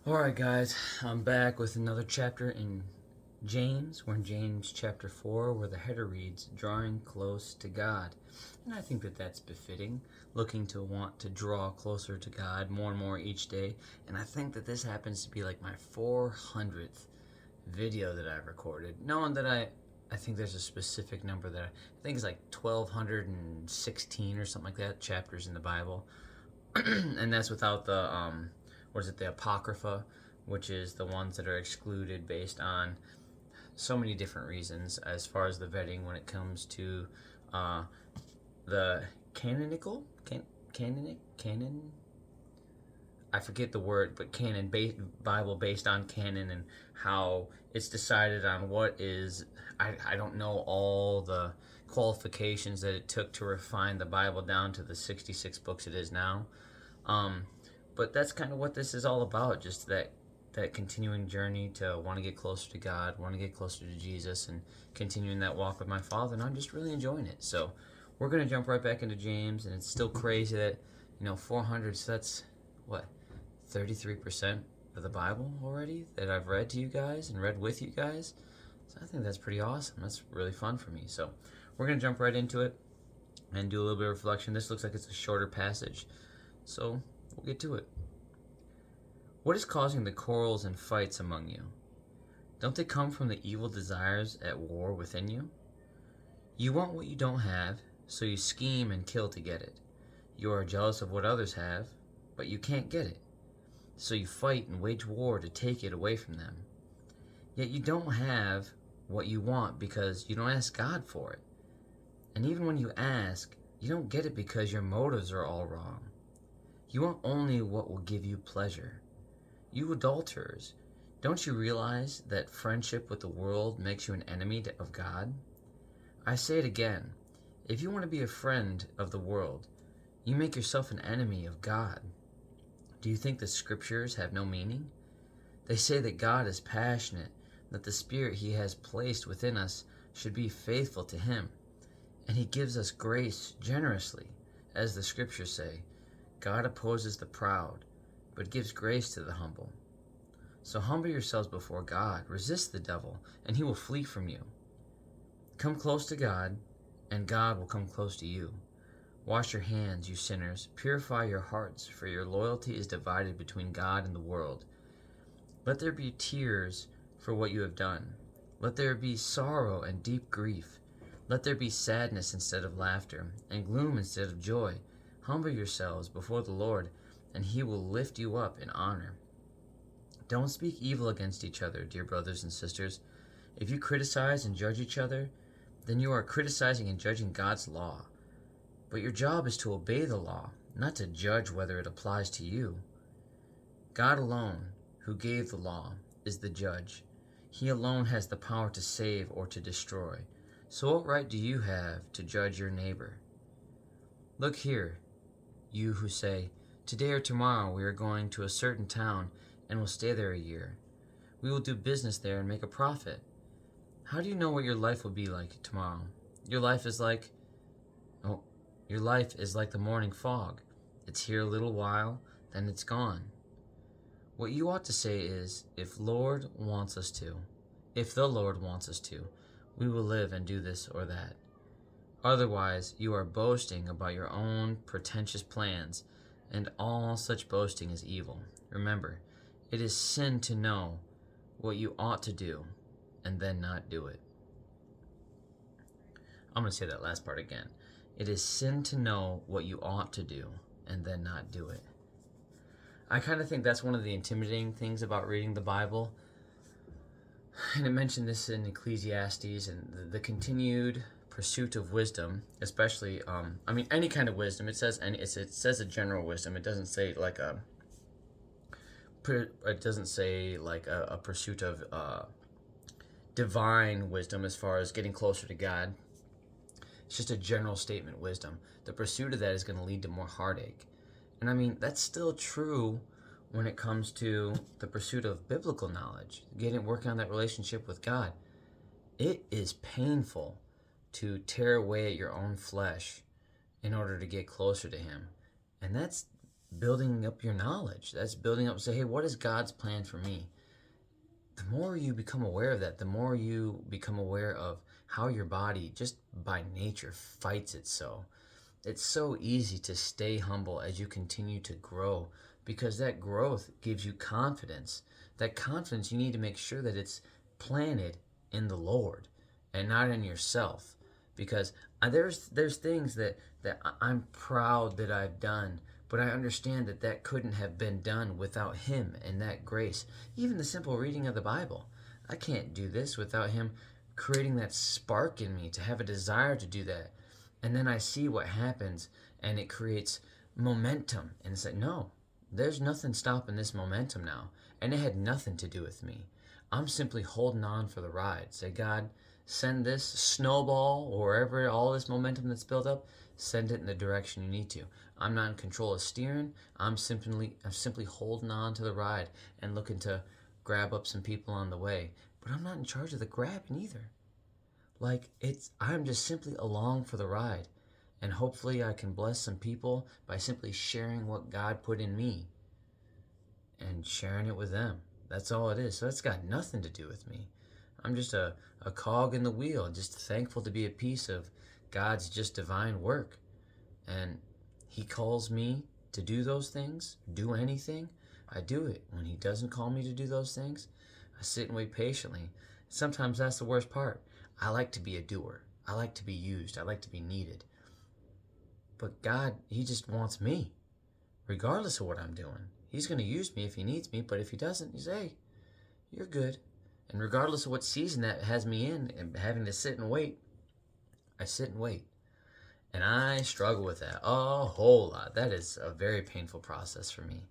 Alright, guys, I'm back with another chapter in James. We're in James chapter 4, where the header reads, Drawing Close to God. And I think that that's befitting, looking to want to draw closer to God more and more each day. And I think that this happens to be like my 400th video that I've recorded, knowing that I think there's a specific number that I think is like 1216 or something like that chapters in the Bible. And that's without the the Apocrypha, which is the ones that are excluded based on so many different reasons as far as the vetting when it comes to the canon. I forget the word, but Bible based on canon and how it's decided on what is. I don't know all the qualifications that it took to refine the Bible down to the 66 books it is now. But that's kind of what this is all about, just that continuing journey to want to get closer to God, want to get closer to Jesus, and continuing that walk with my Father, and I'm just really enjoying it. So we're going to jump right back into James, and it's still crazy that, 400, so that's, what, 33% of the Bible already that I've read to you guys and read with you guys. So I think that's pretty awesome. That's really fun for me. So we're going to jump right into it and do a little bit of reflection. This looks like it's a shorter passage, so we'll get to it. What is causing the quarrels and fights among you? Don't they come from the evil desires at war within you? You want what you don't have, so you scheme and kill to get it. You are jealous of what others have, but you can't get it, so you fight and wage war to take it away from them. Yet you don't have what you want because you don't ask God for it. And even when you ask, you don't get it because your motives are all wrong. You want only what will give you pleasure. You adulterers, don't you realize that friendship with the world makes you an enemy of God? I say it again, if you want to be a friend of the world, you make yourself an enemy of God. Do you think the scriptures have no meaning? They say that God is passionate, that the Spirit He has placed within us should be faithful to Him, and He gives us grace generously, as the scriptures say. God opposes the proud, but gives grace to the humble. So humble yourselves before God, resist the devil, and he will flee from you. Come close to God, and God will come close to you. Wash your hands, you sinners, purify your hearts, for your loyalty is divided between God and the world. Let there be tears for what you have done. Let there be sorrow and deep grief. Let there be sadness instead of laughter, and gloom instead of joy. Humble yourselves before the Lord, and He will lift you up in honor. Don't speak evil against each other, dear brothers and sisters. If you criticize and judge each other, then you are criticizing and judging God's law. But your job is to obey the law, not to judge whether it applies to you. God alone, who gave the law, is the judge. He alone has the power to save or to destroy. So what right do you have to judge your neighbor? Look here, you who say, today or tomorrow we are going to a certain town and will stay there a year. We will do business there and make a profit. How do you know what your life will be like tomorrow? Your life is like the morning fog. It's here a little while, then it's gone. What you ought to say is, if the Lord wants us to, we will live and do this or that. Otherwise, you are boasting about your own pretentious plans, and all such boasting is evil. Remember, it is sin to know what you ought to do and then not do it. I'm going to say that last part again. It is sin to know what you ought to do and then not do it. I kind of think that's one of the intimidating things about reading the Bible. And it mentioned this in Ecclesiastes, and the continued pursuit of wisdom, especially, any kind of wisdom. It says a general wisdom. It doesn't say like a pursuit of divine wisdom as far as getting closer to God. It's just a general statement wisdom. The pursuit of that is going to lead to more heartache. And that's still true when it comes to the pursuit of biblical knowledge, working on that relationship with God. It is painful to tear away at your own flesh in order to get closer to Him. And that's building up your knowledge. That's building up, say, hey, what is God's plan for me? The more you become aware of that, the more you become aware of how your body just by nature fights it. So it's so easy to stay humble as you continue to grow, because that growth gives you confidence. That confidence, you need to make sure that it's planted in the Lord and not in yourself. Because there's things that I'm proud that I've done, but I understand that that couldn't have been done without Him and that grace. Even the simple reading of the Bible, I can't do this without Him creating that spark in me to have a desire to do that. And then I see what happens, and it creates momentum. And it's like, no, there's nothing stopping this momentum now. And it had nothing to do with me. I'm simply holding on for the ride. Say, God, send this snowball, or wherever all this momentum that's built up, send it in the direction you need to. I'm not in control of steering. I'm simply holding on to the ride and looking to grab up some people on the way. But I'm not in charge of the grabbing either. Like, I'm just simply along for the ride. And hopefully I can bless some people by simply sharing what God put in me and sharing it with them. That's all it is. So it's got nothing to do with me. I'm just a cog in the wheel, just thankful to be a piece of God's just divine work. And He calls me to do those things, do anything, I do it. When He doesn't call me to do those things, I sit and wait patiently. Sometimes that's the worst part. I like to be a doer. I like to be used. I like to be needed. But God, He just wants me, regardless of what I'm doing. He's going to use me if He needs me, but if He doesn't, He's, hey, you're good. And regardless of what season that has me in and having to sit and wait, I sit and wait. And I struggle with that a whole lot. That is a very painful process for me.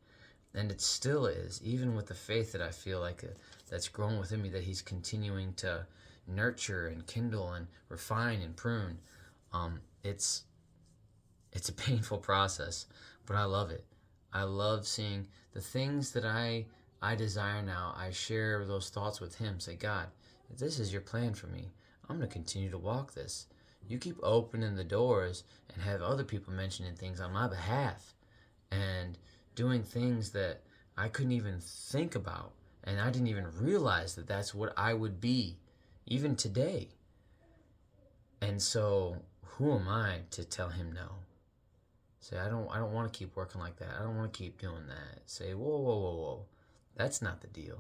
And it still is, even with the faith that I feel like that's grown within me, that He's continuing to nurture and kindle and refine and prune. It's a painful process, but I love it. I love seeing the things that I desire now. I share those thoughts with Him. Say, God, if this is your plan for me, I'm going to continue to walk this. You keep opening the doors and have other people mentioning things on my behalf and doing things that I couldn't even think about. And I didn't even realize that that's what I would be, even today. And so who am I to tell Him no? Say, I don't want to keep working like that. I don't want to keep doing that. Say, whoa, whoa, whoa, whoa. That's not the deal.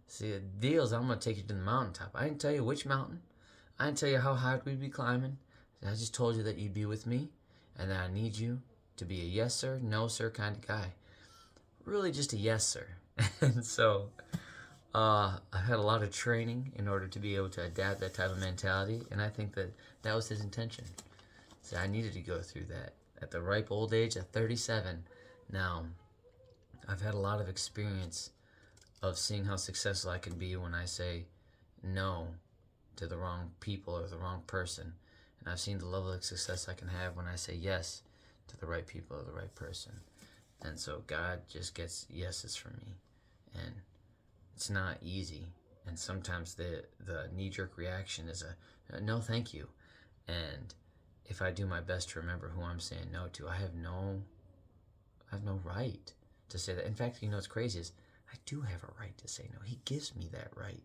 See, the deal is I'm going to take you to the mountaintop. I didn't tell you which mountain. I didn't tell you how high we'd be climbing. I just told you that you'd be with me and that I need you to be a yes sir, no sir kind of guy. Really just a yes sir. And so I've had a lot of training in order to be able to adapt that type of mentality, and I think that was His intention. So I needed to go through that at the ripe old age of 37. Now, I've had a lot of experience of seeing how successful I can be when I say no to the wrong people or the wrong person. And I've seen the level of success I can have when I say yes to the right people or the right person. And so God just gets yeses from me. And it's not easy. And sometimes the knee-jerk reaction is a no thank you. And if I do my best to remember who I'm saying no to, I have no right to say that. In fact, you know what's crazy is I do have a right to say no. He gives me that right.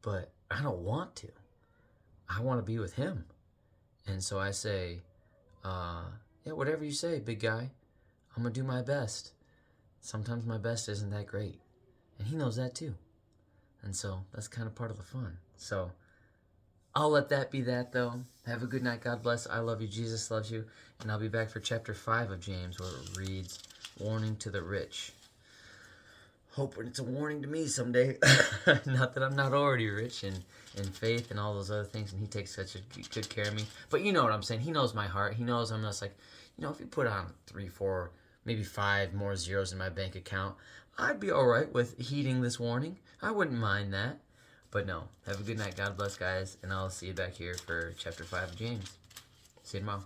But I don't want to. I want to be with Him. And so I say, yeah, whatever you say, big guy, I'm going to do my best. Sometimes my best isn't that great. And He knows that too. And so that's kind of part of the fun. So I'll let that be that, though. Have a good night. God bless. I love you. Jesus loves you. And I'll be back for chapter 5 of James, where it reads, Warning to the Rich. Hoping it's a warning to me someday. Not that I'm not already rich in faith and all those other things, and He takes such a good care of me. But you know what I'm saying. He knows my heart. He knows I'm just like, if you put on 3, 4, maybe 5 more zeros in my bank account, I'd be all right with heeding this warning. I wouldn't mind that. But no, have a good night. God bless, guys, and I'll see you back here for chapter 5 of James. See you tomorrow.